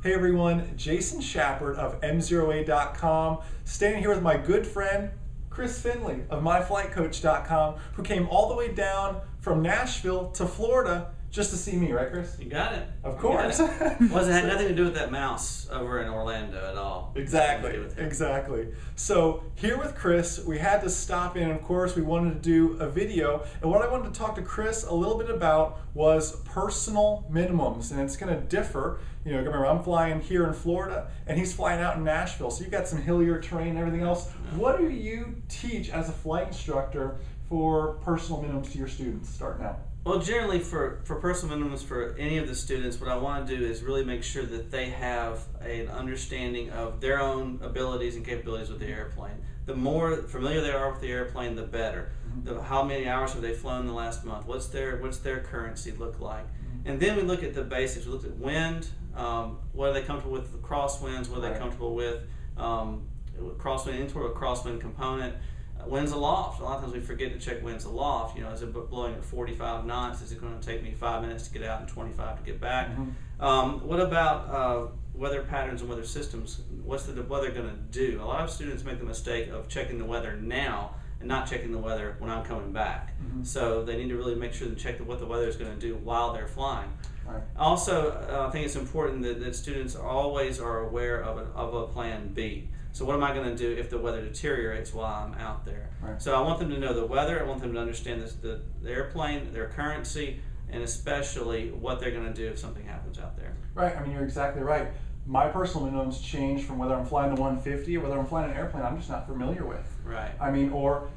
Hey everyone, Jason Shepard of M0A.com, standing here with my good friend Chris Findley of MyFlightCoach.com, who came all the way down from Nashville to Florida just to see me, right, Chris? You got it. Of course. It had nothing to do with that mouse over in Orlando at all. Exactly, exactly. So here with Chris, we had to stop in. Of course, we wanted to do a video, and what I wanted to talk to Chris a little bit about was personal minimums, and it's going to differ. You know, remember, I'm flying here in Florida, and he's flying out in Nashville, so you've got some hillier terrain and everything else. What do you teach as a flight instructor for personal minimums to your students starting out? Well, generally for personal minimums for any of the students, what I want to do is really make sure that they have an understanding of their own abilities and capabilities with the airplane. The more familiar they are with the airplane, the better. How many hours have they flown in the last month? What's their currency look like? And then we look at the basics. We look at wind. What are they comfortable with? The crosswinds. What are they comfortable with? Crosswind into a crosswind component. Winds aloft. A lot of times we forget to check winds aloft. You know, is it blowing at 45 knots? Is it going to take me 5 minutes to get out and 25 to get back? What about weather patterns and weather systems? What's the weather going to do? A lot of students make the mistake of checking the weather now and not checking the weather when I'm coming back. So they need to really make sure to check what the weather is going to do while they're flying. Also, I think it's important that students always are aware of a plan B. So what am I going to do if the weather deteriorates while I'm out there? So I want them to know the weather, I want them to understand the airplane, their currency, and especially what they're going to do if something happens out there. Right, I mean, you're exactly right. My personal minimums change from whether I'm flying the 150 or whether I'm flying an airplane I'm just not familiar with. Right. I mean, or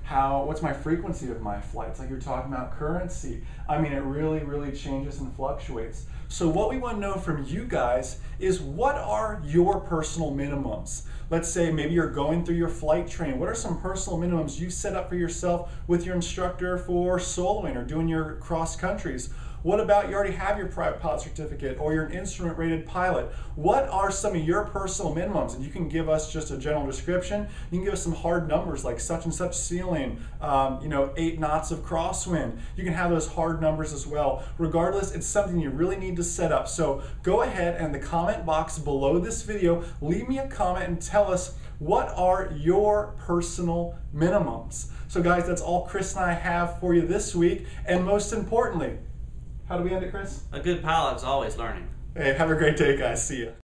what's my frequency of my flights? Like you're talking about currency. I mean, it really changes and fluctuates. So what we want to know from you guys is, what are your personal minimums? Let's say maybe you're going through your flight training. What are some personal minimums you set up for yourself with your instructor for soloing or doing your cross countries? What about you already have your private pilot certificate or you're an instrument rated pilot? What are some of your personal minimums? And you can give us just a general description. You can give us some hard numbers like such and such ceiling, 8 knots of crosswind. You can have those hard numbers as well. Regardless, it's something you really need to set up. So go ahead and in the comment box below this video, leave me a comment and tell us, what are your personal minimums? So guys, that's all Chris and I have for you this week. And most importantly, how do we end it, Chris? A good pilot's always learning. Hey, have a great day, guys. See ya.